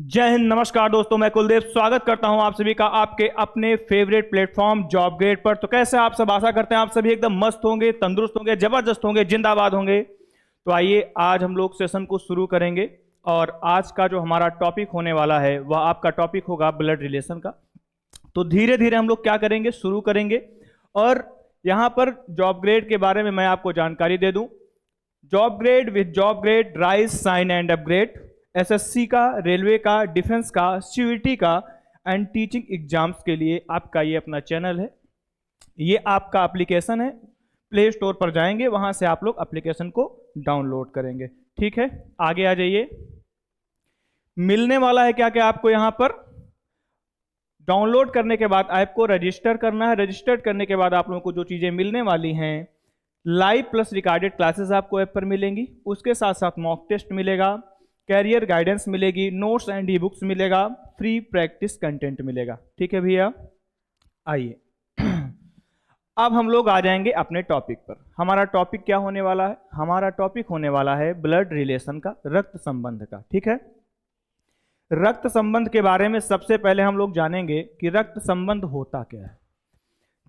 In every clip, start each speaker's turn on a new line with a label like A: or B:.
A: जय हिंद। नमस्कार दोस्तों, मैं कुलदीप स्वागत करता हूं आप सभी का आपके अपने फेवरेट प्लेटफॉर्म जॉब ग्रेड पर। तो कैसे आप सब, आशा करते हैं आप सभी एकदम मस्त होंगे, तंदुरुस्त होंगे, जबरदस्त होंगे, जिंदाबाद होंगे। तो आइए आज हम लोग सेशन को शुरू करेंगे और आज का जो हमारा टॉपिक होने वाला है वह आपका टॉपिक होगा ब्लड रिलेशन का। तो धीरे धीरे हम लोग क्या करेंगे, शुरू करेंगे। और यहां पर जॉब ग्रेड के बारे में मैं आपको जानकारी दे दूं। Job grade with job grade rise sign and upgrade, SSC का, रेलवे का, डिफेंस का, सीयूईटी का एंड टीचिंग एग्जाम्स के लिए आपका ये अपना चैनल है। ये आपका एप्लीकेशन है, प्ले स्टोर पर जाएंगे, वहां से आप लोग एप्लीकेशन को डाउनलोड करेंगे। ठीक है, आगे आ जाइए। मिलने वाला है क्या क्या आपको यहां पर। डाउनलोड करने के बाद आपको रजिस्टर करना है। रजिस्टर करने के बाद आप लोगों को जो चीजें मिलने वाली हैं, लाइव प्लस रिकॉर्डेड क्लासेस आपको ऐप पर मिलेंगी, उसके साथ साथ मॉक टेस्ट मिलेगा, कैरियर गाइडेंस मिलेगी, नोट्स एंड ई बुक्स मिलेगा, फ्री प्रैक्टिस कंटेंट मिलेगा। ठीक है भैया, आइए अब हम लोग आ जाएंगे अपने टॉपिक पर। हमारा टॉपिक क्या होने वाला है? हमारा टॉपिक होने वाला है ब्लड रिलेशन का, रक्त संबंध का। ठीक है, रक्त संबंध के बारे में सबसे पहले हम लोग जानेंगे कि रक्त संबंध होता क्या है।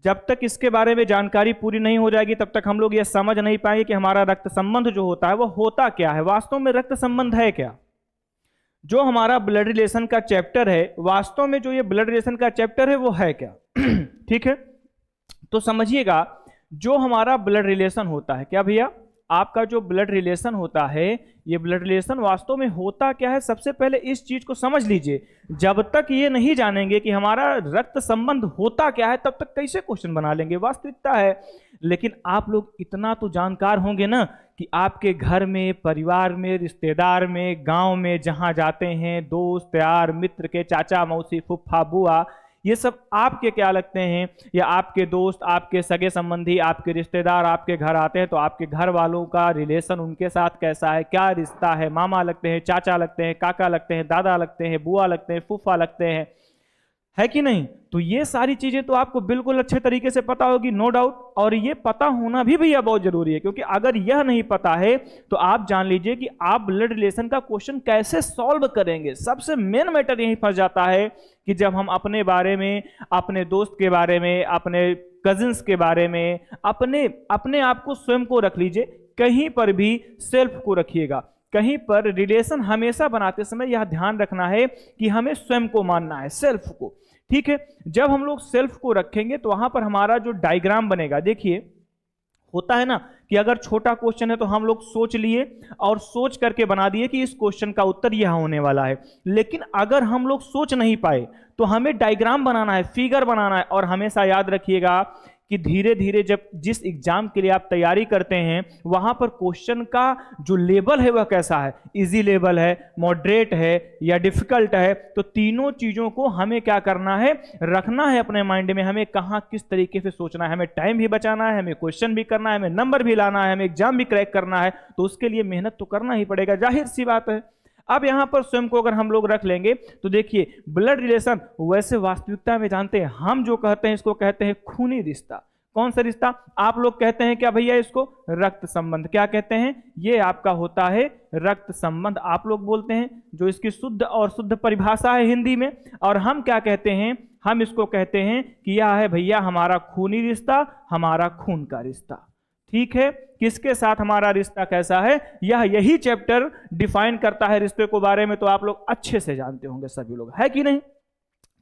A: जब तक इसके बारे में जानकारी पूरी नहीं हो जाएगी तब तक हम लोग ये समझ नहीं पाएंगे कि हमारा रक्त संबंध जो होता है वो होता क्या है, वास्तव में रक्त संबंध है क्या। जो हमारा ब्लड रिलेशन का चैप्टर है, वास्तव में जो ये ब्लड रिलेशन का चैप्टर है वो है क्या। ठीक है, तो समझिएगा, जो हमारा ब्लड रिलेशन होता है क्या भैया, आपका जो ब्लड रिलेशन होता है, ये ब्लड रिलेशन वास्तव में होता क्या है, सबसे पहले इस चीज को समझ लीजिए। जब तक ये नहीं जानेंगे कि हमारा रक्त संबंध होता क्या है, तब तक कैसे क्वेश्चन बना लेंगे। वास्तविकता है, लेकिन आप लोग इतना तो जानकार होंगे ना कि आपके घर में, परिवार में, रिश्तेदार में, गांव में जहां जाते हैं, दोस्त यार मित्र के चाचा मौसी फूफा बुआ, ये सब आपके क्या लगते हैं, या आपके दोस्त, आपके सगे संबंधी, आपके रिश्तेदार आपके घर आते हैं तो आपके घर वालों का रिलेशन उनके साथ कैसा है, क्या रिश्ता है। मामा लगते हैं, चाचा लगते हैं, काका लगते हैं, दादा लगते हैं, बुआ लगते हैं, फूफा लगते हैं, है कि नहीं। तो ये सारी चीजें तो आपको बिल्कुल अच्छे तरीके से पता होगी, नो डाउट। और ये पता होना भी भैया बहुत जरूरी है, क्योंकि अगर यह नहीं पता है तो आप जान लीजिए कि आप ब्लड रिलेशन का क्वेश्चन कैसे सॉल्व करेंगे। सबसे मेन मैटर यही फंस जाता है कि जब हम अपने बारे में, अपने दोस्त के बारे में, अपने कजिन्स के बारे में, अपने आप को, स्वयं को रख लीजिए, कहीं पर भी सेल्फ को रखिएगा। कहीं पर रिलेशन हमेशा बनाते समय यह ध्यान रखना है कि हमें स्वयं को मानना है, सेल्फ को। ठीक है, जब हम लोग सेल्फ को रखेंगे तो वहां पर हमारा जो डायग्राम बनेगा, देखिए होता है ना कि अगर छोटा क्वेश्चन है तो हम लोग सोच लिए और सोच करके बना दिए कि इस क्वेश्चन का उत्तर यह होने वाला है। लेकिन अगर हम लोग सोच नहीं पाए तो हमें डायग्राम बनाना है, फिगर बनाना है। और हमेशा याद रखिएगा कि धीरे धीरे जब जिस एग्जाम के लिए आप तैयारी करते हैं, वहां पर क्वेश्चन का जो लेवल है वह कैसा है, इजी लेवल है, मॉडरेट है या डिफिकल्ट है, तो तीनों चीजों को हमें क्या करना है, रखना है अपने माइंड में। हमें कहां किस तरीके से सोचना है, हमें टाइम भी बचाना है, हमें क्वेश्चन भी करना है, हमें नंबर भी लाना है, हमें एग्जाम भी क्रैक करना है। तो उसके लिए मेहनत तो करना ही पड़ेगा, जाहिर सी बात है। अब यहां पर स्वयं को अगर हम लोग रख लेंगे तो देखिए, ब्लड रिलेशन वैसे वास्तविकता में जानते हैं, हम जो कहते हैं इसको कहते हैं खूनी रिश्ता। कौन सा रिश्ता? आप लोग कहते हैं क्या भैया इसको? रक्त संबंध। क्या कहते हैं? ये आपका होता है रक्त संबंध, आप लोग बोलते हैं, जो इसकी शुद्ध और शुद्ध परिभाषा है हिंदी में। और हम क्या कहते हैं? हम इसको कहते हैं कि यह है भैया हमारा खूनी रिश्ता, हमारा खून का रिश्ता। ठीक है, किसके साथ हमारा रिश्ता कैसा है, यही चैप्टर डिफाइन करता है रिश्ते को बारे में। तो आप लोग अच्छे से जानते होंगे सभी लोग, है कि नहीं।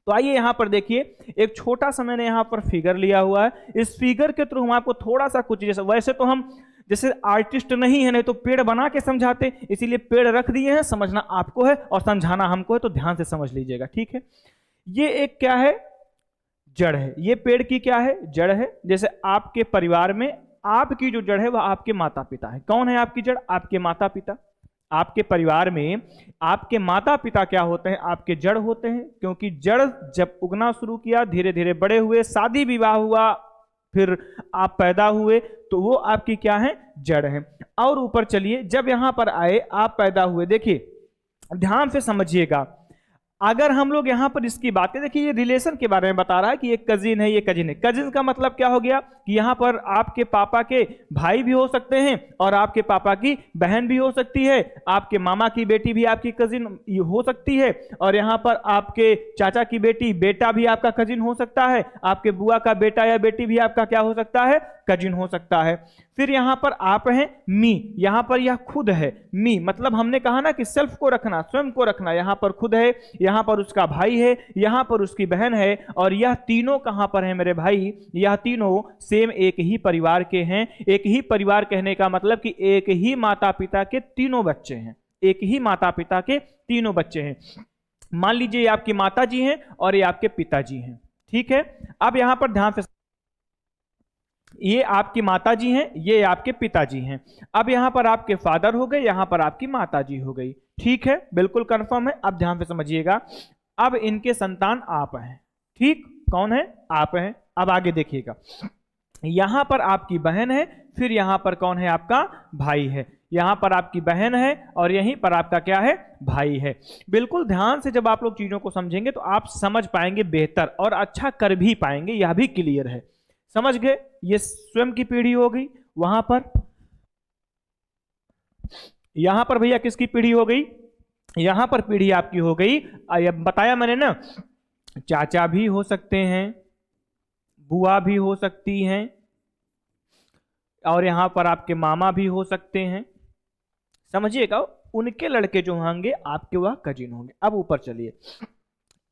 A: तो आइए यहां पर देखिए, एक छोटा सा मैंने यहां पर फिगर लिया हुआ है। इस फिगर के थ्रू हम आपको थोड़ा सा कुछ, जैसे वैसे तो हम जैसे आर्टिस्ट नहीं है, नहीं तो पेड़ बना के समझाते, इसीलिए पेड़ रख दिए हैं, समझना आपको है और समझाना हमको है। तो ध्यान से समझ लीजिएगा, ठीक है। ये एक क्या है, जड़ है। ये पेड़ की क्या है, जड़ है। जैसे आपके परिवार में आपकी जो जड़ है वह आपके माता पिता है। कौन है आपकी जड़? आपके माता पिता। आपके परिवार में आपके माता पिता क्या होते हैं? आपके जड़ होते हैं। क्योंकि जड़ जब उगना शुरू किया, धीरे धीरे बड़े हुए, शादी विवाह हुआ, फिर आप पैदा हुए, तो वो आपकी क्या है, जड़ है। और ऊपर चलिए, जब यहां पर आए, आप पैदा हुए, देखिए ध्यान से समझिएगा, अगर हम लोग यहां पर इसकी बातें देखिए, ये रिलेशन के बारे में बता रहा है कि ये कजिन है, ये कजिन है। कजिन का मतलब क्या हो गया कि यहां पर आपके पापा के भाई भी हो सकते हैं और आपके पापा की बहन भी हो सकती है, आपके मामा की बेटी भी आपकी कजिन हो सकती है, और यहां पर आपके चाचा की बेटा भी आपका कजिन हो सकता है, आपके बुआ का बेटा या बेटी भी आपका क्या हो सकता है, कजिन हो सकता है। फिर यहां पर आप हैं मी, यहां पर यह खुद है मी, मतलब हमने कहा ना कि सेल्फ को रखना, स्वयं को रखना। यहां पर खुद है, यहां पर उसका भाई है, यहां पर उसकी बहन है, और यह तीनों कहां पर है मेरे भाई, यह तीनों सेम एक ही परिवार के हैं। एक ही परिवार कहने का मतलब कि एक ही माता पिता के तीनों बच्चे हैं, एक ही माता पिता के तीनों बच्चे हैं। मान लीजिए ये आपकी माता जी हैं और ये आपके पिताजी हैं, ठीक है। अब यहां पर ध्यान से, ये आपकी माता जी हैं, ये आपके पिताजी हैं। अब यहां पर आपके फादर हो गए, यहां पर आपकी माता जी हो गई, ठीक है, बिल्कुल कंफर्म है। अब ध्यान से समझिएगा, अब इनके संतान आप हैं, ठीक, कौन है, आप हैं। अब आगे देखिएगा, यहां पर आपकी बहन है, फिर यहां पर कौन है, आपका भाई है। यहां पर आपकी बहन है और यहीं पर आपका क्या है, भाई है। बिल्कुल ध्यान से जब आप लोग चीजों को समझेंगे तो आप समझ पाएंगे बेहतर और अच्छा कर भी पाएंगे, यह भी क्लियर है। समझ गए, ये स्वयं की पीढ़ी हो गई। वहां पर, यहां पर भैया किसकी पीढ़ी हो गई, यहां पर पीढ़ी आपकी हो गई, बताया मैंने ना, चाचा भी हो सकते हैं, बुआ भी हो सकती हैं, और यहां पर आपके मामा भी हो सकते हैं। समझिएगा, उनके लड़के जो होंगे आपके वह कजिन होंगे। अब ऊपर चलिए,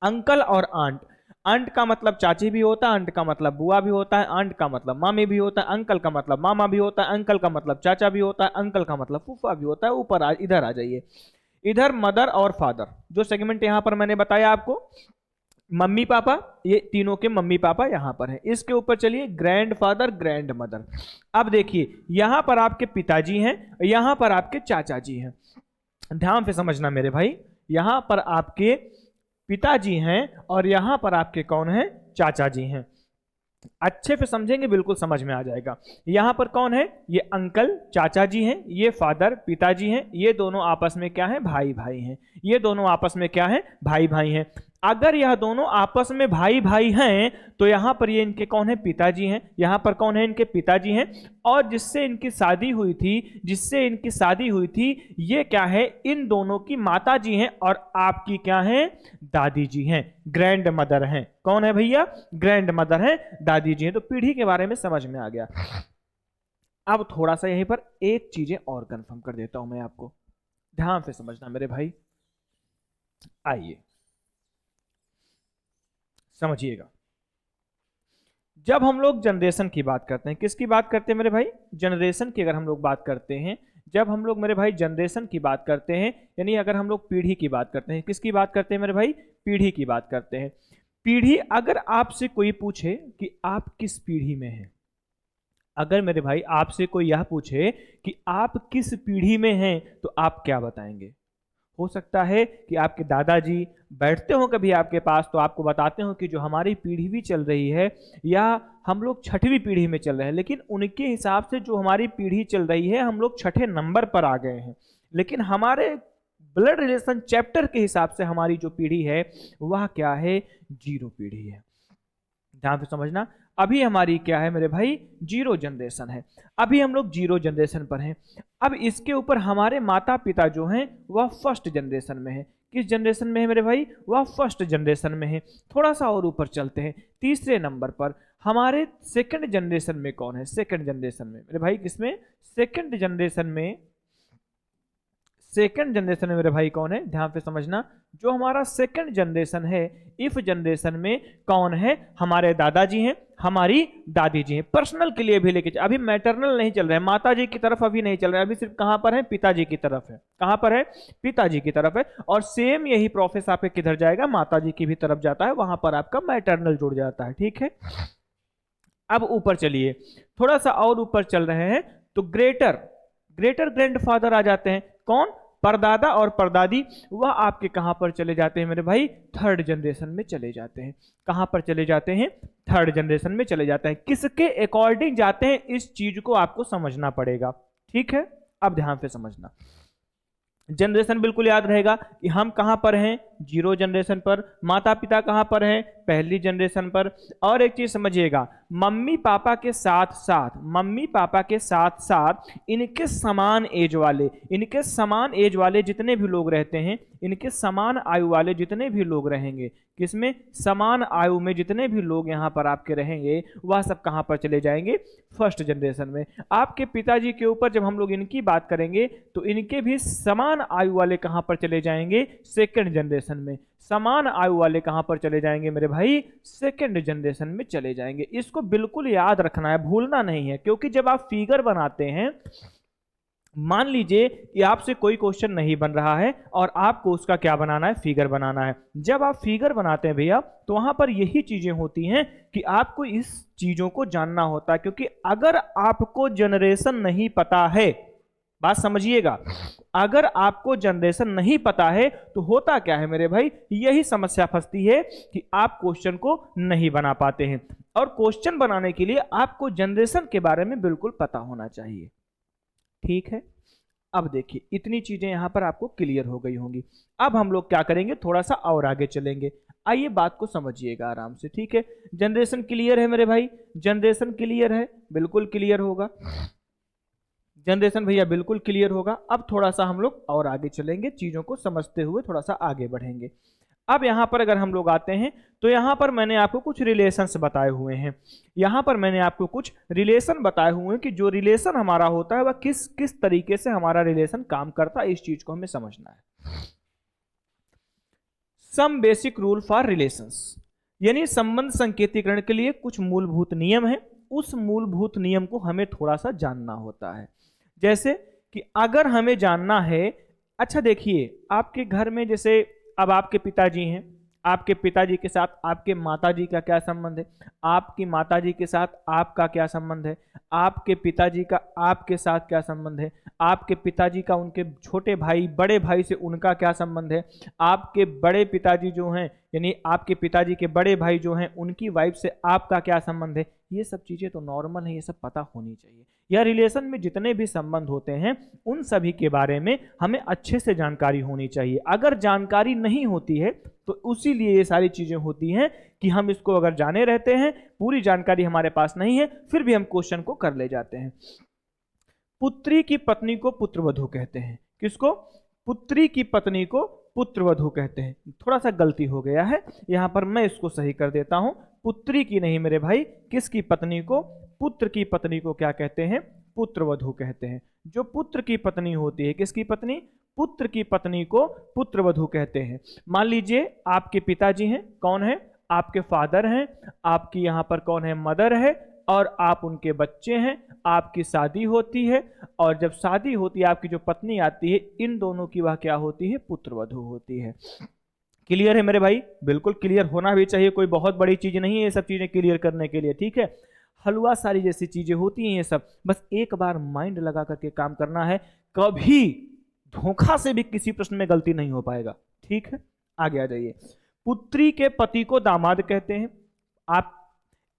A: अंकल और आंट। आंट का मतलब चाची भी होता है, आंट का मतलब बुआ भी होता है, आंट का मतलब मामी भी होता है, अंकल का मतलब मामा भी होता है, अंकल का मतलब चाचा भी होता है, अंकल का मतलब फूफा भी होता है। ऊपर इधर आ जाइए, इधर मदर और फादर, जो सेगमेंट यहां पर मैंने बताया आपको, मम्मी पापा, ये तीनों के मम्मी पापा यहां पर हैं। इसके ऊपर चलिए, ग्रैंड फादर, ग्रैंड मदर। अब देखिए, यहां पर आपके पिताजी हैं, यहां पर आपके चाचा जी हैं। ध्यान से समझना मेरे भाई, यहां पर आपके पिताजी हैं और यहां पर आपके कौन हैं, चाचा जी हैं। अच्छे से समझेंगे बिल्कुल समझ में आ जाएगा। यहां पर कौन है, ये अंकल चाचा जी हैं, ये फादर पिताजी हैं, ये दोनों आपस में क्या है, भाई भाई हैं। ये दोनों आपस में क्या है, भाई भाई हैं। अगर यह दोनों आपस में भाई भाई हैं तो यहां पर ये इनके कौन है, पिताजी हैं, यहां पर कौन है, इनके पिताजी हैं। और जिससे इनकी शादी हुई थी, जिससे इनकी शादी हुई थी, ये क्या है, इन दोनों की माता जी हैं और आपकी क्या है, दादी जी हैं, ग्रैंड मदर हैं। कौन है भैया, ग्रैंड मदर हैं, दादी जी हैं। तो पीढ़ी के बारे में समझ में आ गया। अब थोड़ा सा यहीं पर एक चीजें और कंफर्म कर देता हूं मैं आपको, ध्यान से समझना मेरे भाई। आइए समझिएगा, जब हम लोग जनरेशन की बात करते हैं, किसकी बात करते हैं मेरे भाई, जनरेशन की अगर हम लोग बात करते हैं, जब हम लोग मेरे भाई जनरेशन की बात करते हैं, यानी अगर हम लोग पीढ़ी की बात करते हैं, किसकी बात करते हैं मेरे भाई, पीढ़ी की बात करते हैं। पीढ़ी, अगर आपसे कोई पूछे कि आप किस पीढ़ी में हैं, अगर मेरे भाई आपसे कोई यह पूछे कि आप किस पीढ़ी में हैं, तो आप क्या बताएंगे। हो सकता है कि आपके दादाजी बैठते हो कभी आपके पास तो आपको बताते हो कि जो हमारी पीढ़ी भी चल रही है, या हम लोग छठवीं पीढ़ी में चल रहे हैं, लेकिन उनके हिसाब से जो हमारी पीढ़ी चल रही है, हम लोग छठे नंबर पर आ गए हैं। लेकिन हमारे ब्लड रिलेशन चैप्टर के हिसाब से हमारी जो पीढ़ी है वह क्या है, 0 पीढ़ी है। ध्यान से समझना, अभी हमारी क्या है मेरे भाई, 0 जनरेशन है। अभी हम लोग 0 जनरेशन पर हैं। अब इसके ऊपर हमारे माता पिता जो हैं वह फर्स्ट जनरेशन में है। किस जनरेशन में है मेरे भाई, वह फर्स्ट जनरेशन में है। थोड़ा सा और ऊपर चलते हैं, तीसरे नंबर पर हमारे सेकंड जनरेशन में कौन है, सेकंड जनरेशन में मेरे भाई, किसमें, सेकंड जनरेशन में, सेकंड जनरेशन में मेरे भाई कौन है, ध्यान से समझना, जो हमारा सेकंड जनरेशन है, इफ जनरेशन में कौन है, हमारे दादाजी हैं, हमारी दादी जी हैं। पर्सनल के लिए भी लेके, अभी मैटरनल नहीं चल रहा है, माता जी की तरफ अभी नहीं चल रहा है, अभी सिर्फ कहां पर है, पिताजी की तरफ है। कहां पर है, पिताजी की तरफ है। और सेम यही प्रोसेस आपके किधर जाएगा, माता जी की भी तरफ जाता है, वहां पर आपका मैटरनल जुड़ जाता है, ठीक है। अब ऊपर चलिए, थोड़ा सा और ऊपर चल रहे हैं तो ग्रेटर ग्रैंडफादर आ जाते हैं। कौन, परदादा और परदादी, वह आपके कहां पर चले जाते हैं मेरे भाई, थर्ड जनरेशन में चले जाते हैं। कहां पर चले जाते हैं, थर्ड जनरेशन में चले जाते हैं। किसके अकॉर्डिंग जाते हैं, इस चीज को आपको समझना पड़ेगा, ठीक है। अब ध्यान से समझना, जनरेशन बिल्कुल याद रहेगा कि हम कहां पर हैं, जीरो जनरेशन पर। माता पिता कहां पर हैं? पहली जनरेशन पर। और एक चीज समझिएगा, मम्मी पापा के साथ साथ इनके समान एज वाले जितने भी लोग रहते हैं, इनके समान आयु वाले जितने भी लोग रहेंगे, किसमें? समान आयु में जितने भी लोग यहाँ पर आपके रहेंगे, वह सब कहाँ पर चले जाएंगे? फर्स्ट जनरेशन में। आपके पिताजी के ऊपर जब हम लोग इनकी बात करेंगे तो इनके भी समान आयु वाले कहाँ पर चले जाएंगे? सेकंड जनरेशन में। समान आयु वाले कहाँ पर चले जाएंगे मेरे भाई? सेकंड जनरेशन में चले जाएंगे। इसको बिल्कुल याद रखना है, भूलना नहीं है, क्योंकि जब आप फिगर बनाते हैं, मान लीजिए कि आपसे कोई क्वेश्चन नहीं बन रहा है और आपको उसका क्या बनाना है? फिगर बनाना है। जब आप फिगर बनाते हैं भैया, तो वहां पर यही चीजें होती हैं कि आपको इस चीजों को जानना होता है, क्योंकि अगर आपको जनरेशन नहीं पता है, बात समझिएगा, अगर आपको जनरेशन नहीं पता है तो होता क्या है मेरे भाई? यही समस्या फंसती है कि आप क्वेश्चन को नहीं बना पाते हैं। और क्वेश्चन बनाने के लिए आपको जनरेशन के बारे में बिल्कुल पता होना चाहिए। ठीक है, अब देखिए इतनी चीजें यहां पर आपको क्लियर हो गई होंगी। अब हम लोग क्या करेंगे? थोड़ा सा और आगे चलेंगे। आइए बात को समझिएगा आराम से। ठीक है, जनरेशन क्लियर है मेरे भाई? जनरेशन क्लियर है? बिल्कुल क्लियर होगा जनरेशन भैया, बिल्कुल क्लियर होगा। अब थोड़ा सा हम लोग और आगे चलेंगे, चीजों को समझते हुए थोड़ा सा आगे बढ़ेंगे। अब यहां पर अगर हम लोग आते हैं तो यहां पर मैंने आपको कुछ रिलेशंस बताए हुए हैं। यहां पर मैंने आपको कुछ रिलेशन बताए हुए हैं कि जो रिलेशन हमारा होता है वह किस किस तरीके से हमारा रिलेशन काम करता है, इस चीज को हमें समझना है। Some basic rule for relations, यानी संबंध संकेतीकरण के लिए कुछ मूलभूत नियम है। उस मूलभूत नियम को हमें थोड़ा सा जानना होता है। जैसे कि अगर हमें जानना है, अच्छा देखिए आपके घर में जैसे अब आपके पिताजी हैं, आपके पिताजी के साथ आपके माताजी का क्या संबंध है? आपकी माताजी के साथ आपका क्या संबंध है? आपके पिताजी का आपके साथ क्या संबंध है? आपके पिताजी का उनके छोटे भाई बड़े भाई से उनका क्या संबंध है? आपके बड़े पिताजी जो हैं, यानी आपके पिताजी के बड़े भाई जो हैं, उनकी वाइफ से आपका क्या संबंध है? ये सब चीज़ें तो नॉर्मल है, ये सब पता होनी चाहिए। या रिलेशन में जितने भी संबंध होते हैं उन सभी के बारे में हमें अच्छे से जानकारी होनी चाहिए। अगर जानकारी नहीं होती है तो उसी लिए ये सारी चीज़ें होती हैं कि हम इसको अगर जाने रहते हैं, पूरी जानकारी हमारे पास नहीं है, फिर भी हम क्वेश्चन को कर ले जाते हैं। पुत्री की पत्नी को पुत्रवधू कहते हैं। किसको? पुत्री की पत्नी को पुत्रवधू कहते हैं। थोड़ा सा गलती हो गया है, यहां पर मैं इसको सही कर देता हूं। पुत्री की नहीं मेरे भाई, किसकी पत्नी को? पुत्र की पत्नी को क्या कहते हैं? पुत्रवधू कहते हैं। जो पुत्र की पत्नी होती है, किसकी पत्नी? पुत्र की पत्नी को पुत्रवधू कहते हैं। मान लीजिए आपके पिताजी हैं, कौन है? आपके फादर हैं। आपकी यहाँ पर कौन है? मदर है। और आप उनके बच्चे हैं। आपकी शादी होती है, और जब शादी होती है आपकी जो पत्नी आती है, इन दोनों की वह क्या होती है? पुत्रवधू होती है। क्लियर है मेरे भाई? बिल्कुल क्लियर होना भी चाहिए, कोई बहुत बड़ी चीज नहीं है ये सब चीजें क्लियर करने के लिए। ठीक है, हलवा सारी जैसी चीजें होती हैं ये सब, बस एक बार माइंड लगा करके काम करना है, कभी धोखा से भी किसी प्रश्न में गलती नहीं हो पाएगा। ठीक है, आगे आ जाइए। पुत्री के पति को दामाद कहते हैं। आप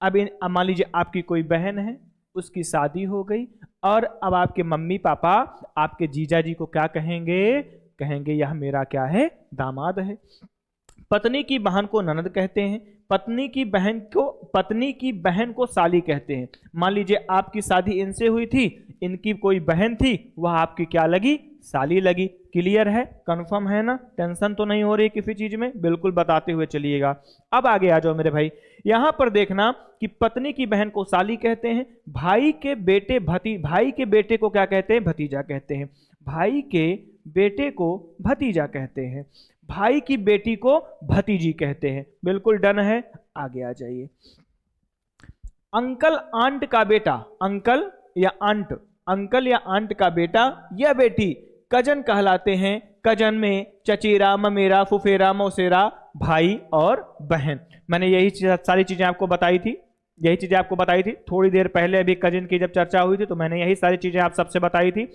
A: अब मान लीजिए आपकी कोई बहन है, उसकी शादी हो गई, और अब आपके मम्मी पापा आपके जीजा जी को क्या कहेंगे? कहेंगे यह मेरा क्या है? दामाद है। पत्नी की बहन को ननद कहते हैं। पत्नी की बहन को साली कहते हैं। मान लीजिए आपकी शादी इनसे हुई थी, इनकी कोई बहन थी, वह आपकी क्या लगी? साली लगी। क्लियर है? कंफर्म है ना? टेंशन तो नहीं हो रही किसी चीज में? बिल्कुल बताते हुए चलिएगा। अब आगे आ जाओ मेरे भाई, यहां पर देखना कि पत्नी की बहन को साली कहते हैं। भाई के बेटे को क्या कहते हैं? भतीजा कहते हैं। भाई के बेटे को भतीजा कहते हैं। भाई की बेटी को भतीजी कहते हैं। बिल्कुल डन है, आगे आ जाइए। अंकल आंट का बेटा, अंकल या आंट का बेटा या बेटी कजन कहलाते हैं। कजन में चचेरा, ममेरा, फुफेरा, मौसेरा, भाई और बहन। मैंने यही सारी चीजें आपको बताई थी, थोड़ी देर पहले। अभी कजन की जब चर्चा हुई थी तो मैंने यही सारी चीजें आप सबसे बताई थी।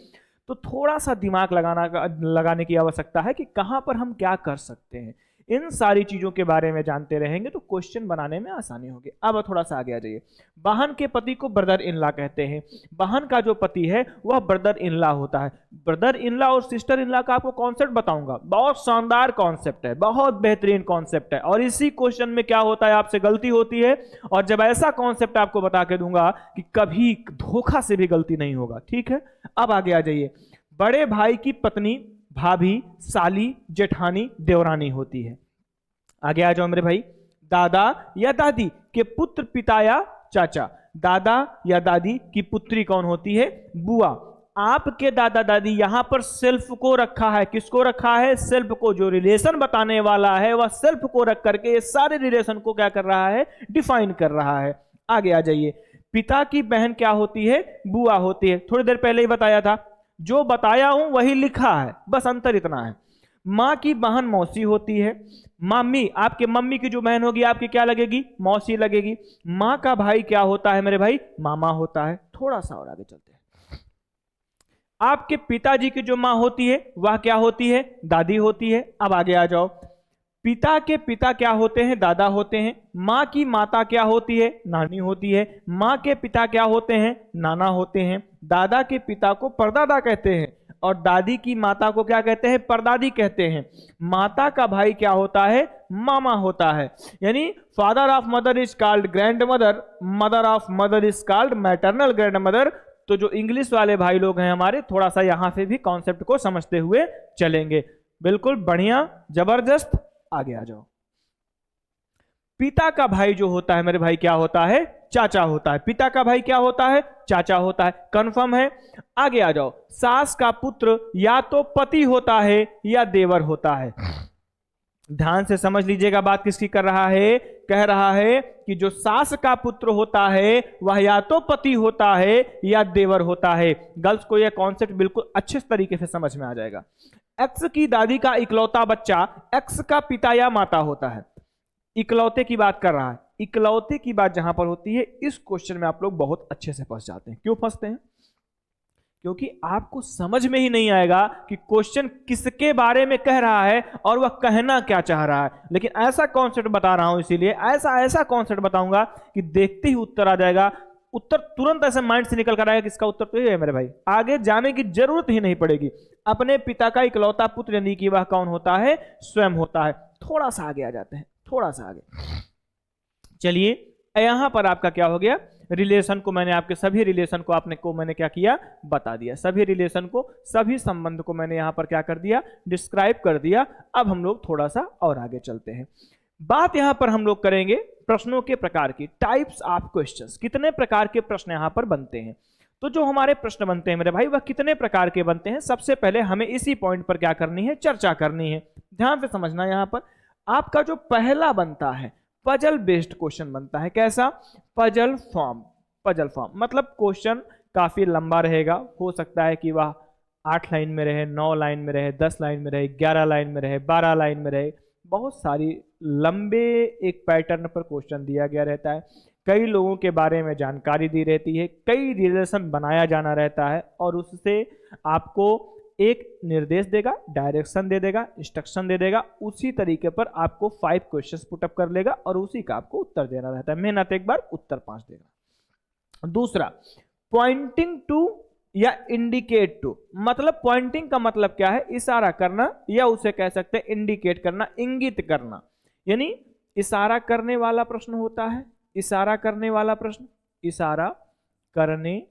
A: तो थोड़ा सा दिमाग लगाने की आवश्यकता है कि कहां पर हम क्या कर सकते हैं। इन सारी चीजों के बारे में जानते रहेंगे तो क्वेश्चन बनाने में आसानी होगी। अब थोड़ा सा आगे आ जाइए। बहन के पति को ब्रदर इन लॉ कहते हैं। बहन का जो पति है वह ब्रदर इन लॉ होता है। ब्रदर इन लॉ और सिस्टर इन लॉ का आपको कॉन्सेप्ट बताऊंगा, बहुत शानदार कॉन्सेप्ट है, बहुत बेहतरीन कॉन्सेप्ट है। और इसी क्वेश्चन में क्या होता है, आपसे गलती होती है, और जब ऐसा कॉन्सेप्ट आपको बता के दूंगा कि कभी धोखा से भी गलती नहीं होगा। ठीक है, अब आगे आ जाइए। बड़े भाई की पत्नी भाभी, साली, जेठानी, देवरानी होती है। आगे आ जाओ मेरे भाई। दादा या दादी के पुत्र पिता या चाचा। दादा या दादी की पुत्री कौन होती है, बुआ। आपके दादा दादी यहां पर सेल्फ को रखा है। किसको रखा है, सेल्फ को। जो रिलेशन बताने वाला है वह सेल्फ को रख करके ये सारे रिलेशन को क्या कर रहा है, डिफाइन कर रहा है। आगे आ जाइए। पिता की बहन क्या होती है, बुआ होती है। थोड़ी देर पहले ही बताया था, जो बताया हूं वही लिखा है, बस अंतर इतना है। मां की बहन मौसी होती है। मम्मी, आपके मम्मी की जो बहन होगी आपकी क्या लगेगी, मौसी लगेगी। मां का भाई क्या होता है मेरे भाई, मामा होता है। थोड़ा सा और आगे चलते हैं। आपके पिताजी की जो मां होती है वह क्या होती है, दादी होती है। अब आगे आ जाओ। पिता के पिता क्या होते हैं, दादा होते हैं। मां की माता क्या होती है, नानी होती है। मां के पिता क्या होते हैं, नाना होते हैं। दादा के पिता को परदादा कहते हैं और दादी की माता को क्या कहते हैं, परदादी कहते हैं। माता का भाई क्या होता है, मामा होता है। यानी father of mother is called grand mother, mother of mother is called maternal grand mother. तो जो इंग्लिश वाले भाई लोग हैं हमारे, थोड़ा सा यहां से भी कॉन्सेप्ट को समझते हुए चलेंगे। बिल्कुल बढ़िया, जबरदस्त। आगे आ जाओ। पिता का भाई जो होता है मेरे भाई क्या होता है, चाचा होता है। पिता का भाई क्या होता है, चाचा होता है। कंफर्म है। आगे आ जाओ। सास का पुत्र या तो पति होता है या देवर होता है। ध्यान से समझ लीजिएगा बात किसकी कर रहा है, कह रहा है कि जो सास का पुत्र होता है वह या तो पति होता है या देवर होता है। गर्ल्स को यह कॉन्सेप्ट बिल्कुल अच्छे तरीके से समझ में आ जाएगा। एक्स की दादी का इकलौता बच्चा एक्स का पिता या माता होता है। इकलौते की बात कर रहा है। इकलौते की बात जहां पर होती है, इस क्वेश्चन में आप लोग बहुत अच्छे से फंस जाते हैं। क्यों फंसते हैं, क्योंकि आपको समझ में ही नहीं आएगा कि क्वेश्चन किसके बारे में कह रहा है और वह कहना क्या चाह रहा है। लेकिन ऐसा कॉन्सेप्ट बता रहा हूं, इसीलिए ऐसा ऐसा कॉन्सेप्ट बताऊंगा कि देखते ही उत्तर आ जाएगा। उत्तर तुरंत ऐसे माइंड से निकल कर आएगा कि इसका उत्तर तो ये है मेरे भाई, आगे जाने की जरूरत ही नहीं पड़ेगी। अपने पिता का इकलौता पुत्र यानी कि वह कौन होता है, स्वयं होता है। थोड़ा सा आगे आ जाते हैं, थोड़ा सा आगे चलिए। यहां पर आपका क्या हो गया, रिलेशन को मैंने आपके सभी रिलेशन को मैंने क्या किया, बता दिया। सभी रिलेशन को, सभी संबंध को मैंने यहां पर क्या कर दिया, डिस्क्राइब कर दिया। अब हम लोग थोड़ा सा और आगे चलते हैं। बात यहां पर हम लोग करेंगे प्रश्नों के प्रकार की, टाइप्स ऑफ क्वेश्चंस। कितने प्रकार के प्रश्न यहां पर बनते हैं। तो जो हमारे प्रश्न बनते हैं मेरे भाई, वह कितने प्रकार के बनते हैं, सबसे पहले हमें इसी पॉइंट पर क्या करनी है, चर्चा करनी है। ध्यान से समझना। यहां पर आपका जो पहला बनता है, पजल बेस्ड क्वेश्चन बनता है। कैसा, पजल फॉर्म। पजल फॉर्म मतलब क्वेश्चन काफी लंबा रहेगा। हो सकता है कि वह 8 लाइन में रहे, 9 लाइन में रहे, 10 लाइन में रहे, 11 लाइन में रहे, 12 लाइन में रहे। बहुत सारी लंबे एक पैटर्न पर क्वेश्चन दिया गया रहता है। कई लोगों के बारे में जानकारी दी रहती है, कई रिलेशन बनाया जाना रहता है, और उससे आपको एक निर्देश देगा, डायरेक्शन दे देगा, इंस्ट्रक्शन दे देगा। उसी तरीके पर आपको 5 क्वेश्चंस पुटअप कर लेगा और उसी का आपको उत्तर देना रहता है। मेहनत एक बार, उत्तर 5 देगा। दूसरा, पॉइंटिंग टू या इंडिकेट टू। मतलब पॉइंटिंग का मतलब क्या है, इशारा करना, या उसे कह सकते हैं इंडिकेट करना, इंगित करना। यानी इशारा करने वाला प्रश्न होता है, इशारा करने वाला प्रश्न, इशारा करने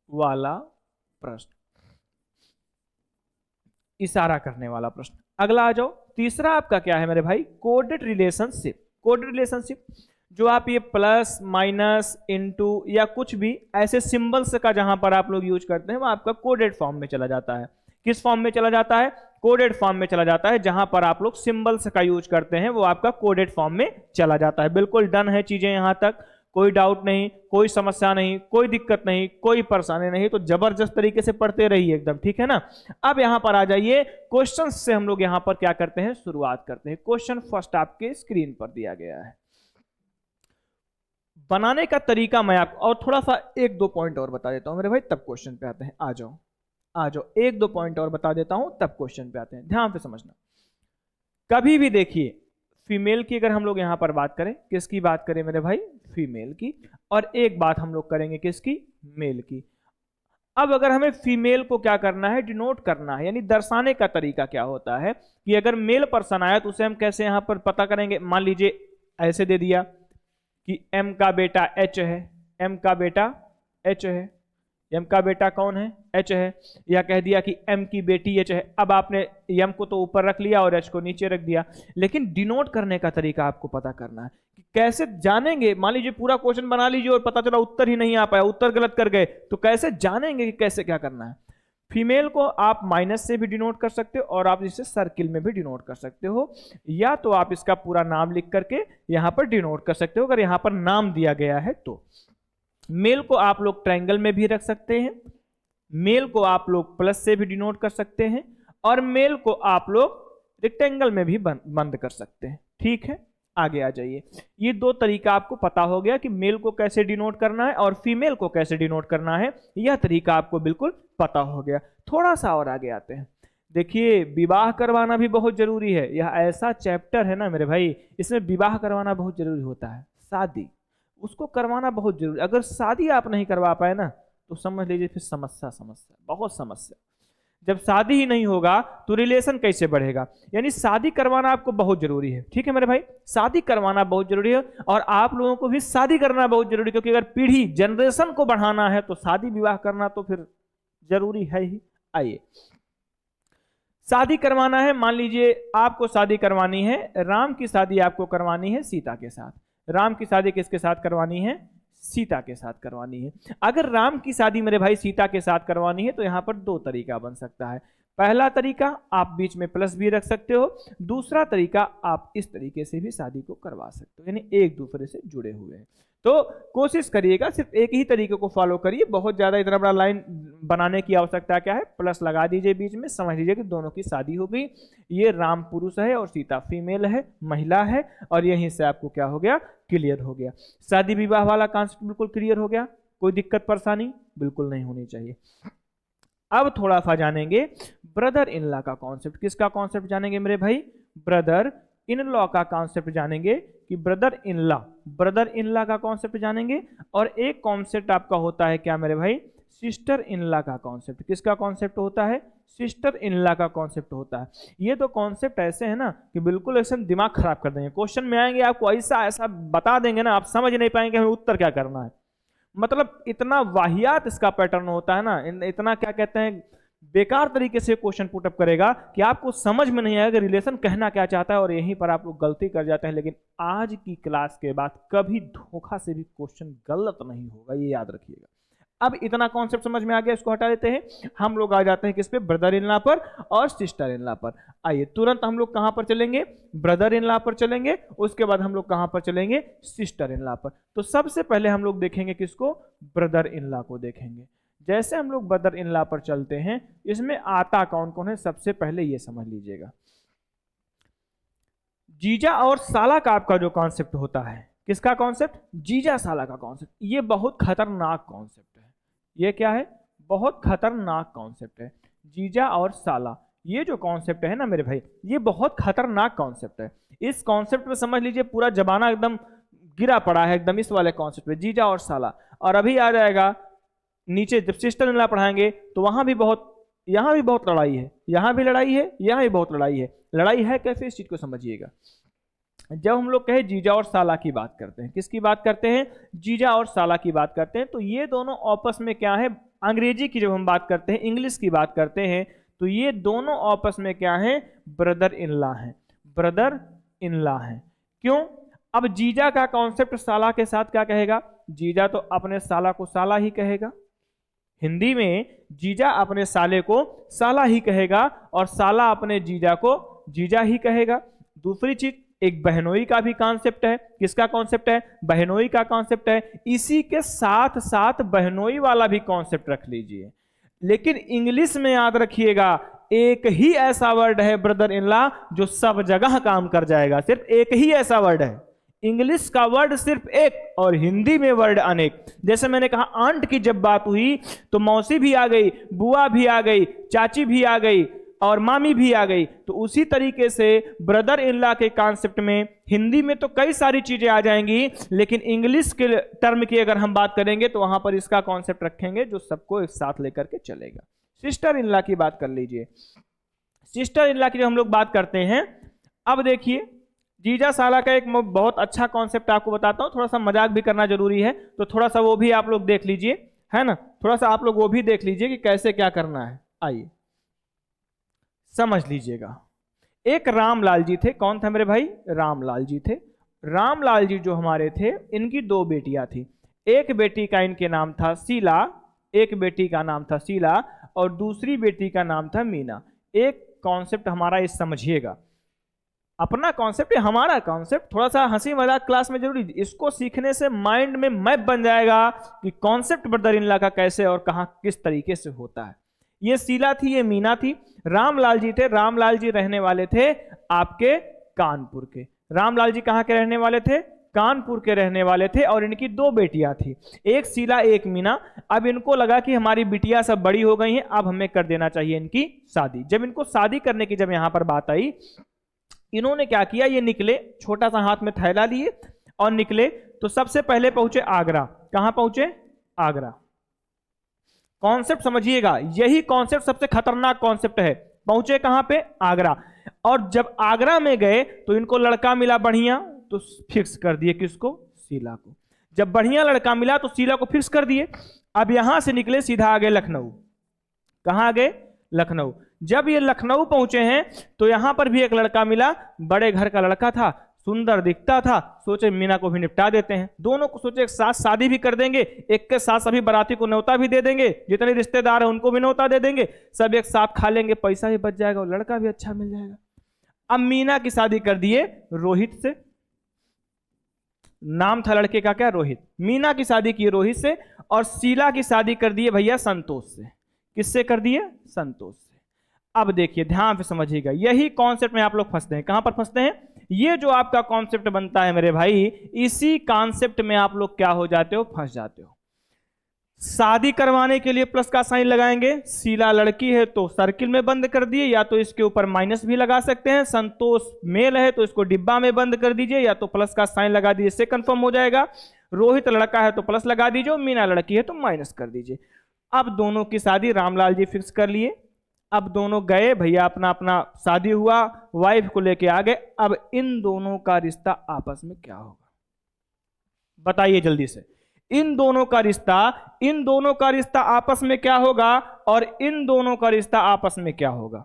A: वाला प्रश्न, इशारा करने वाला प्रश्न। अगला आ जाओ। तीसरा आपका क्या है मेरे भाई, कोडेड रिलेशनशिप। कोडेड रिलेशनशिप जो आप ये प्लस, माइनस, इनटू या कुछ भी ऐसे सिंबल्स का जहां पर आप लोग यूज करते हैं, वो आपका कोडेड फॉर्म में चला जाता है। किस फॉर्म में चला जाता है, कोडेड फॉर्म में चला जाता है। जहां पर आप लोग सिंबल्स का यूज करते हैं वो आपका कोडेड फॉर्म में चला जाता है। बिल्कुल डन है चीजें, यहां तक कोई डाउट नहीं, कोई समस्या नहीं, कोई दिक्कत नहीं, कोई परेशानी नहीं। तो जबरदस्त तरीके से पढ़ते रहिए एकदम, ठीक है ना। अब यहां पर आ जाइए, क्वेश्चन से हम लोग यहां पर क्या करते हैं, शुरुआत करते हैं। क्वेश्चन फर्स्ट आपके स्क्रीन पर दिया गया है। बनाने का तरीका मैं आपको और थोड़ा सा 1-2 पॉइंट और बता देता हूं मेरे भाई, तब क्वेश्चन पे आते हैं। आ जाओ आ जाओ, 1-2 पॉइंट और बता देता हूं, तब क्वेश्चन पे आते हैं। ध्यान से समझना। कभी भी देखिए, फीमेल की अगर हम लोग यहाँ पर बात करें, किसकी बात करें मेरे भाई? फीमेल की। और एक बात हम लोग करेंगे किसकी? मेल की। अब अगर हमें फीमेल को क्या करना है? डिनोट करना है, यानी दर्शाने का तरीका क्या होता है कि अगर मेल पर्सन आया तो उसे हम कैसे यहाँ पर पता करेंगे? मान लीजिए ऐसे दे दिया कि एम का बेटा एच है, एम का बेटा एच है, एम का बेटा कौन है? एच है। या कह दिया कि एम की बेटी एच है। अब आपने एम को तो ऊपर रख लिया और एच को नीचे रख दिया, लेकिन डिनोट करने का तरीका आपको पता करना है कि कैसे जानेंगे। मान लीजिए पूरा क्वेश्चन बना लीजिए और पता चला उत्तर ही नहीं आ पाया, उत्तर गलत कर गए, तो कैसे जानेंगे कि कैसे क्या करना है? फीमेल को आप माइनस से भी डिनोट कर सकते हो और आप इसे सर्किल में भी डिनोट कर सकते हो, या तो आप इसका पूरा नाम लिख करके यहां पर डिनोट कर सकते हो अगर यहां पर नाम दिया गया है तो। मेल को आप लोग ट्रायंगल में भी रख सकते हैं, मेल को आप लोग प्लस से भी डिनोट कर सकते हैं, और मेल को आप लोग रेक्टेंगल में भी बंद कर सकते हैं। ठीक है, आगे आ जाइए। ये दो तरीका आपको पता हो गया कि मेल को कैसे डिनोट करना है और फीमेल को कैसे डिनोट करना है, यह तरीका आपको बिल्कुल पता हो गया। थोड़ा सा और आगे आते हैं। देखिए, विवाह करवाना भी बहुत जरूरी है। यह ऐसा चैप्टर है ना मेरे भाई, इसमें विवाह करवाना बहुत जरूरी होता है। शादी उसको करवाना बहुत जरूरी। अगर शादी आप नहीं करवा पाए ना तो समझ लीजिए फिर समस्या, बहुत समस्या। जब शादी ही नहीं होगा तो रिलेशन कैसे बढ़ेगा? यानी शादी करवाना आपको बहुत जरूरी है। ठीक है मेरे भाई, शादी करवाना बहुत जरूरी है और आप लोगों को भी शादी करना बहुत जरूरी है, क्योंकि अगर पीढ़ी जनरेशन को बढ़ाना है तो शादी विवाह करना तो फिर जरूरी है ही। आइए, शादी करवाना है। मान लीजिए आपको शादी करवानी है, राम की शादी आपको करवानी है सीता के साथ। राम की शादी किसके साथ करवानी है? सीता के साथ करवानी है। अगर राम की शादी मेरे भाई सीता के साथ करवानी है तो यहां पर दो तरीका बन सकता है। पहला तरीका, आप बीच में प्लस भी रख सकते हो। दूसरा तरीका, आप इस तरीके से भी शादी को करवा सकते हो, यानी एक दूसरे से जुड़े हुए हैं। तो कोशिश करिएगा सिर्फ एक ही तरीके को फॉलो करिए। बहुत ज्यादा इतना बड़ा लाइन बनाने की आवश्यकता क्या है? प्लस लगा दीजिए बीच में, समझ लीजिए कि दोनों की शादी हो गई। ये राम पुरुष है और सीता फीमेल है, महिला है, और यहीं से आपको क्या हो गया? क्लियर हो गया। शादी विवाह वाला कॉन्सेप्ट बिल्कुल क्लियर हो गया। कोई दिक्कत परेशानी बिल्कुल नहीं होनी चाहिए। अब थोड़ा सा जानेंगे ब्रदर इन लॉ का कॉन्सेप्ट। किसका कॉन्सेप्ट जानेंगे मेरे भाई? ब्रदर इन लॉ का कॉन्सेप्ट जानेंगे कि ब्रदर इन लॉ का कॉन्सेप्ट जानेंगे। और एक कॉन्सेप्ट आपका होता है क्या मेरे भाई? सिस्टर इन लॉ का कॉन्सेप्ट। किसका कॉन्सेप्ट होता है? सिस्टर इन लॉ का कॉन्सेप्ट होता है। ये तो कॉन्सेप्ट ऐसे है ना कि बिल्कुल ऐसे दिमाग खराब कर देंगे। क्वेश्चन में आएंगे आपको ऐसा ऐसा बता देंगे ना, आप समझ नहीं पाएंगे हमें उत्तर क्या करना है। मतलब इतना वाहियात इसका पैटर्न होता है ना, इतना क्या कहते हैं, बेकार तरीके से क्वेश्चन पुटअप करेगा कि आपको समझ में नहीं आएगा रिलेशन कहना क्या चाहता है, और यहीं पर आप लोग गलती कर जाते हैं। लेकिन आज की क्लास के बाद कभी धोखा से भी क्वेश्चन गलत नहीं होगा, ये याद रखिएगा। अब इतना कॉन्सेप्ट समझ में आ गया, इसको हटा देते हैं। हम लोग आ जाते हैं किस पे? ब्रदर इन लॉ पर और सिस्टर इन लॉ पर। आइए तुरंत हम लोग कहां पर चलेंगे? ब्रदर इन लॉ पर चलेंगे। उसके बाद हम लोग कहां पर चलेंगे? सिस्टर इन लॉ पर। तो सबसे पहले हम लोग देखेंगे किसको? ब्रदर इन लॉ को देखेंगे। जैसे हम लोग ब्रदर इन लॉ पर चलते हैं, इसमें आता कौन कौन है सबसे पहले ये समझ लीजिएगा। जीजा और साला का आपका जो कॉन्सेप्ट होता है, किसका कॉन्सेप्ट? जीजा साला का कॉन्सेप्ट। ये बहुत खतरनाक कॉन्सेप्ट है। ये क्या है? बहुत खतरनाक कॉन्सेप्ट है। जीजा और साला, ये जो कॉन्सेप्ट है ना मेरे भाई, ये बहुत खतरनाक कॉन्सेप्ट है। इस कॉन्सेप्ट में समझ लीजिए पूरा जमाना एकदम गिरा पड़ा है, एकदम इस वाले कॉन्सेप्ट में, जीजा और साला। और अभी आ जाएगा नीचे जब सिस्टर इन लॉ पढ़ाएंगे तो वहां भी बहुत, यहां भी बहुत लड़ाई है, यहां भी लड़ाई है, यहां भी बहुत लड़ाई है। लड़ाई है कैसे, इस चीज को समझिएगा। जब हम लोग कहे जीजा और साला की बात करते हैं, किसकी बात करते हैं? जीजा और साला की बात करते हैं। तो ये दोनों आपस में क्या है? अंग्रेजी की जब हम बात करते हैं, इंग्लिश की बात करते हैं, तो ये दोनों आपस में क्या है? ब्रदर इन लॉ है। ब्रदर इन लॉ है। क्यों? अब जीजा का कॉन्सेप्ट साला के साथ क्या कहेगा? जीजा तो अपने साला को साला ही कहेगा। हिंदी में जीजा अपने साले को साला ही कहेगा और साला अपने जीजा को जीजा ही कहेगा। दूसरी चीज, एक बहनोई का भी कॉन्सेप्ट है। किसका कॉन्सेप्ट है? बहनोई का कॉन्सेप्ट है। इसी के साथ साथ बहनोई वाला भी कॉन्सेप्ट रख लीजिए। लेकिन इंग्लिश में याद रखिएगा, एक ही ऐसा वर्ड है ब्रदर इन लॉ जो सब जगह काम कर जाएगा। सिर्फ एक ही ऐसा वर्ड है। इंग्लिश का वर्ड सिर्फ एक और हिंदी में वर्ड अनेक। जैसे मैंने कहा, आंट की जब बात हुई तो मौसी भी आ गई, बुआ भी आ गई, चाची भी आ गई, और मामी भी आ गई। तो उसी तरीके से ब्रदर इन लॉ के कॉन्सेप्ट में हिंदी में तो कई सारी चीजें आ जाएंगी, लेकिन इंग्लिश के टर्म की अगर हम बात करेंगे तो वहां पर इसका कॉन्सेप्ट रखेंगे जो सबको एक साथ लेकर के चलेगा। सिस्टर इन लॉ की बात कर लीजिए। सिस्टर इन लॉ की जो हम लोग बात करते हैं, अब देखिए जीजा साला का एक बहुत अच्छा कॉन्सेप्ट आपको बताता हूं, थोड़ा सा मजाक भी करना जरूरी है, तो थोड़ा सा वो भी आप लोग देख लीजिए, है ना, थोड़ा सा आप लोग वो भी देख लीजिए कि कैसे क्या करना है। आइए समझ लीजिएगा। एक रामलाल जी थे। कौन था मेरे भाई? रामलाल जी थे। रामलाल जी जो हमारे थे, इनकी दो बेटियां थी। एक बेटी का इनके नाम था शीला, एक बेटी का नाम था शीला और दूसरी बेटी का नाम था मीना। एक कॉन्सेप्ट हमारा इस समझिएगा, अपना कॉन्सेप्ट है, हमारा कॉन्सेप्ट, थोड़ा सा हंसी मजाक क्लास में जरूरी, इसको सीखने से माइंड में मैप बन जाएगा कि कॉन्सेप्ट ब्रदर इन लॉ का कैसे और कहां किस तरीके से होता है। ये शीला थी, ये मीना थी। रामलाल जी थे। रामलाल जी रहने वाले थे आपके कानपुर के। रामलाल जी कहां के रहने वाले थे? कानपुर के रहने वाले थे। और इनकी दो बेटियां थी, एक शीला एक मीना। अब इनको लगा कि हमारी बिटिया सब बड़ी हो गई हैं, अब हमें कर देना चाहिए इनकी शादी। जब इनको शादी करने की जब यहां पर बात आई, इन्होंने क्या किया, ये निकले, छोटा सा हाथ में थैला लिए और निकले। तो सबसे पहले पहुंचे आगरा। कहां पहुंचे? आगरा। कॉन्सेप्ट समझिएगा, यही कॉन्सेप्ट सबसे खतरनाक कॉन्सेप्ट है। पहुंचे कहां पे? आगरा। और जब आगरा में गए तो इनको लड़का मिला बढ़िया, तो फिक्स कर दिए किसको? शीला को। जब बढ़िया लड़का मिला तो शीला को फिक्स कर दिए। अब यहां से निकले सीधा आ गए लखनऊ। कहां गए? लखनऊ। जब ये लखनऊ पहुंचे हैं तो यहां पर भी एक लड़का मिला, बड़े घर का लड़का था, सुंदर दिखता था। सोचे मीना को भी निपटा देते हैं। दोनों को सोचे एक साथ शादी भी कर देंगे, एक के साथ सभी बाराती को न्योता भी दे देंगे, जितने रिश्तेदार हैं उनको भी न्योता दे देंगे, सब एक साथ खा लेंगे, पैसा भी बच जाएगा और लड़का भी अच्छा मिल जाएगा। अब मीना की शादी कर दिए रोहित से। नाम था लड़के का क्या? रोहित। मीना की शादी की रोहित से। और शीला की शादी कर दिए भैया संतोष से। किससे कर दिए? संतोष से। अब देखिए ध्यान से समझिएगा, यही कॉन्सेप्ट में आप लोग फंसते हैं। कहां पर फंसते हैं? ये जो आपका कॉन्सेप्ट बनता है मेरे भाई, इसी कॉन्सेप्ट में आप लोग क्या हो जाते हो? फंस जाते हो। शादी करवाने के लिए प्लस का साइन लगाएंगे। शीला लड़की है तो सर्किल में बंद कर दिए, या तो इसके ऊपर माइनस भी लगा सकते हैं। संतोष मेल है तो इसको डिब्बा में बंद कर दीजिए, या तो प्लस का साइन लगा दीजिए, इससे कंफर्म हो जाएगा। रोहित लड़का है तो प्लस लगा दीजिए, मीना लड़की है तो माइनस कर दीजिए। अब दोनों की शादी रामलाल जी फिक्स कर लिए। अब दोनों गए भैया, अपना अपना शादी हुआ, वाइफ को लेके आ गए। अब इन दोनों का रिश्ता आपस में क्या होगा? बताइए जल्दी से। इन दोनों का रिश्ता आपस में क्या होगा? और इन दोनों का रिश्ता आपस में क्या होगा?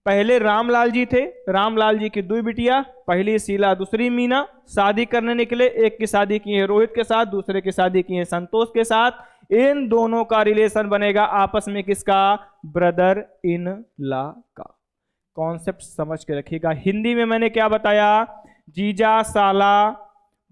A: पहले रामलाल जी थे, रामलाल जी की दो बिटिया, पहली शीला दूसरी मीना, शादी करने निकले। एक की शादी की है रोहित के साथ, दूसरे की शादी की है संतोष के साथ। इन दोनों का रिलेशन बनेगा आपस में किसका? ब्रदर इन लॉ का। कॉन्सेप्ट समझ के रखिएगा। हिंदी में मैंने क्या बताया? जीजा साला,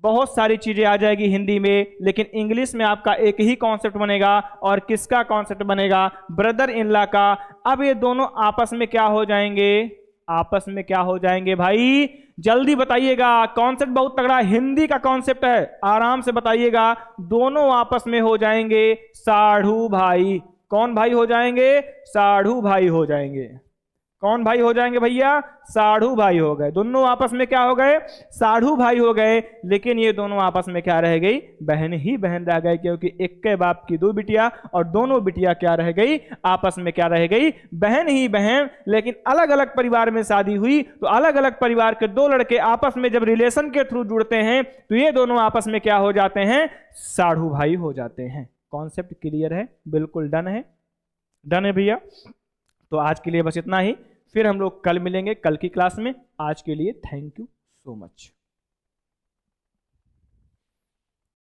A: बहुत सारी चीजें आ जाएगी हिंदी में, लेकिन इंग्लिश में आपका एक ही कॉन्सेप्ट बनेगा। और किसका कॉन्सेप्ट बनेगा? ब्रदर इन लॉ का। अब ये दोनों आपस में क्या हो जाएंगे? आपस में क्या हो जाएंगे भाई? जल्दी बताइएगा। कॉन्सेप्ट बहुत तगड़ा हिंदी का कॉन्सेप्ट है, आराम से बताइएगा। दोनों आपस में हो जाएंगे साढ़ू भाई। कौन भाई हो जाएंगे? साढ़ू भाई हो जाएंगे। कौन भाई हो जाएंगे भैया? साढ़ू भाई हो गए। दोनों आपस में क्या हो गए? साढ़ू भाई हो गए। लेकिन ये दोनों आपस में क्या रह गई? बहन ही बहन रह गए, क्योंकि एक के बाप की दो बिटिया और दोनों बिटिया क्या रह गई? आपस में क्या रह गई? बहन ही बहन। लेकिन अलग अलग परिवार में शादी हुई तो अलग अलग परिवार के दो लड़के आपस में जब रिलेशन के थ्रू जुड़ते हैं तो ये दोनों आपस में क्या हो जाते हैं? साढ़ू भाई हो जाते हैं। कॉन्सेप्ट क्लियर है? बिल्कुल डन है? डन है भैया? तो आज के लिए बस इतना ही, फिर हम लोग कल मिलेंगे कल की क्लास में। आज के लिए थैंक यू सो मच।